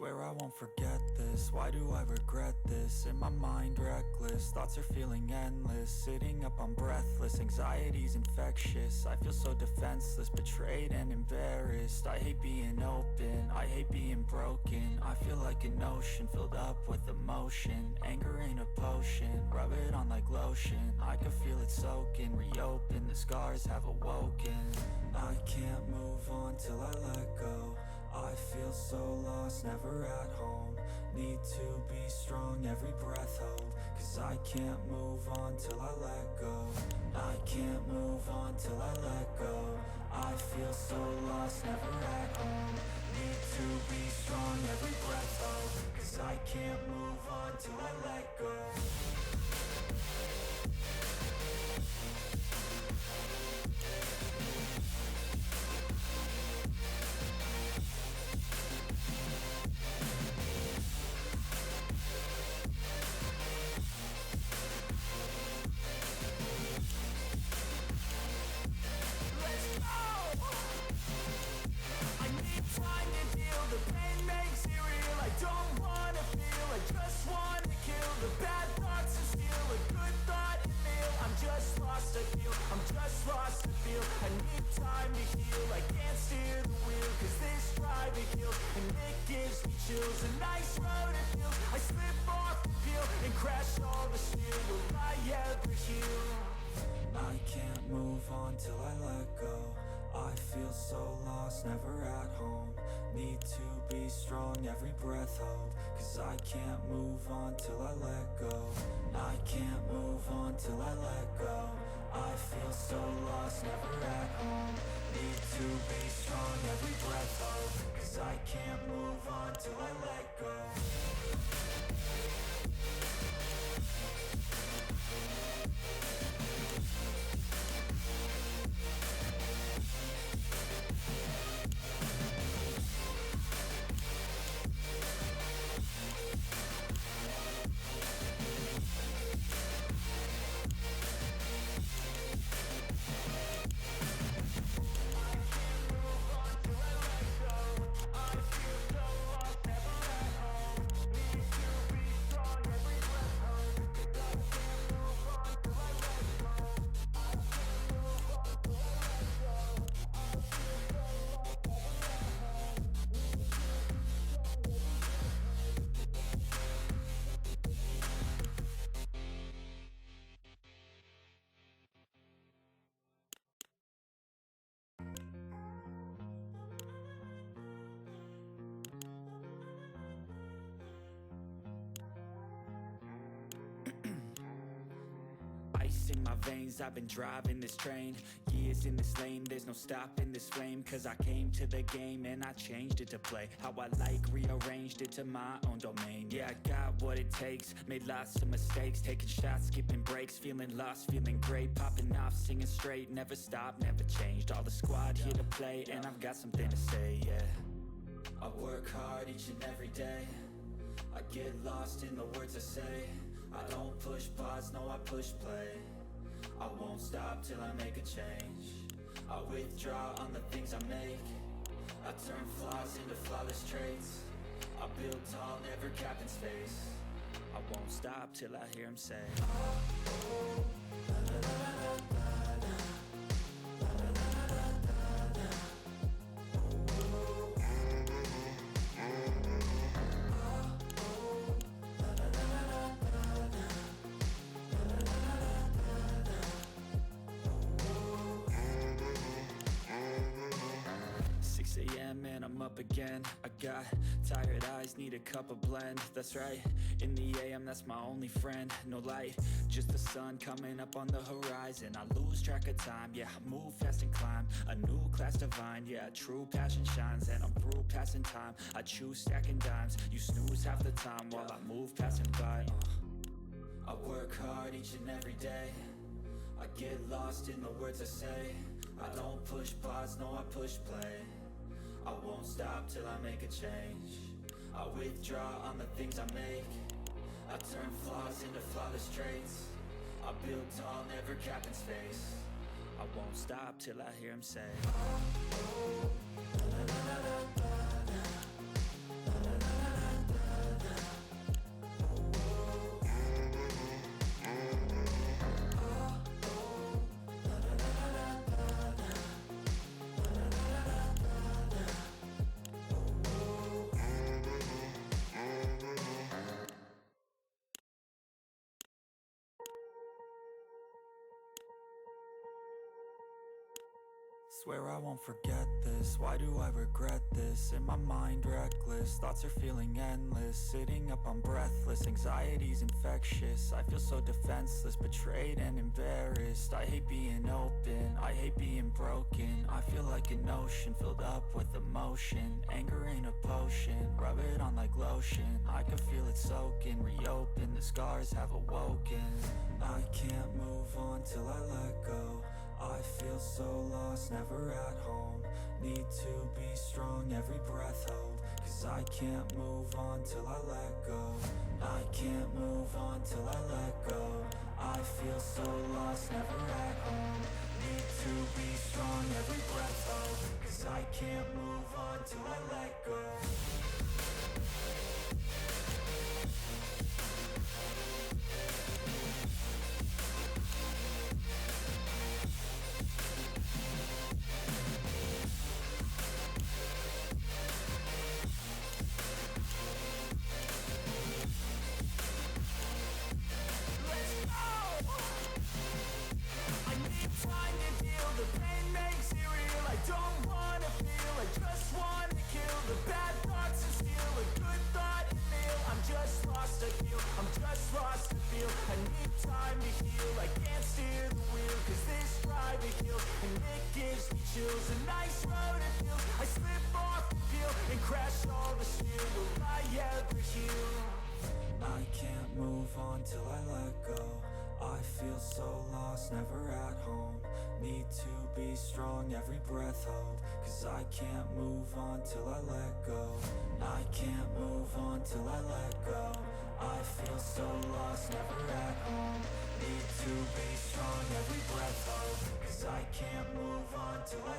Swear I won't forget this, why do I regret this? In my mind reckless, thoughts are feeling endless. Sitting up I'm breathless, anxiety's infectious. I feel so defenseless, betrayed and embarrassed. I hate being open, I hate being broken. I feel like an ocean filled up with emotion. Anger ain't a potion, rub it on like lotion. I can feel it soaking, reopen, the scars have awoken. I can't move on till I let go. I feel so lost, never at home. Need to be strong, every breath hold. Cause I can't move on till I let go. I can't move on till I let go. I feel so lost, never at home. Need to be strong, every breath hold. Cause I can't move on till I let go. The pain makes it real, I don't wanna feel, I just wanna kill the bad thoughts and steal a good thought and meal. I'm just lost, I feel, I'm just lost, I feel. I need time to heal, I can't steer the wheel. Cause this drive it kills, and it gives me chills. A nice road it feels, I slip off the peel and crash all the steel. Will I ever heal? I can't move on till I let go. I feel so lost, never at home. Need to be strong, every breath hold. Cause I can't move on till I let go. I can't move on till I let go. I feel so lost, never at home. Need to be strong, every breath hold. Cause I can't move on till I let go. In my veins, I've been driving this train. Years in this lane, there's no stopping this flame. Cause I came to the game and I changed it to play how I like, rearranged it to my own domain. Yeah, I got what it takes, made lots of mistakes. Taking shots, skipping breaks, feeling lost, feeling great. Popping off, singing straight, never stopped, never changed. All the squad here to play and I've got something to say, yeah. I work hard each and every day. I get lost in the words I say. I don't push pause, no I push play. I won't stop till I make a change. I withdraw on the things I make. I turn flaws into flawless traits. I build tall, never capped in space. I won't stop till I hear him say, oh, oh, la, la, la, la, la. Man, I'm up again. I got tired eyes, need a cup of blend. That's right, in the AM, that's my only friend. No light, just the sun coming up on the horizon. I lose track of time, yeah, I move fast and climb a new class divine, yeah, true passion shines. And I'm through passing time, I choose stacking dimes. You snooze half the time while I move passing by. I work hard each and every day. I get lost in the words I say. I don't push pause, no I push play. I won't stop till I make a change. I withdraw on the things I make. I turn flaws into flawless traits. I build tall, never capped in space. I won't stop till I hear him say, oh, oh, la, la, la, la, la, la, la, la, la, la. Swear I won't forget this, why do I regret this? In my mind reckless, thoughts are feeling endless. Sitting up, I'm breathless, anxiety's infectious. I feel so defenseless, betrayed and embarrassed. I hate being open, I hate being broken. I feel like an ocean filled up with emotion. Anger ain't a potion, rub it on like lotion. I can feel it soaking, reopen, the scars have awoken. I can't move on till I let go. I feel so lost, never at home. Need to be strong, every breath hold. Cause I can't move on till I let go. I can't move on till I let go. I feel so lost, never at home. Need to be strong, every breath hold. Cause I can't move on till I let go. A nice road it feels. I slip off the peel and crash all the steel. Will I ever heal? I can't move on till I let go. I feel so lost, never at home. Need to be strong, every breath hold. Cause I can't move on till I let go. I can't move on till I let go. I feel so lost, never at home. Need to be strong, every breath hold. Cause I can't move on till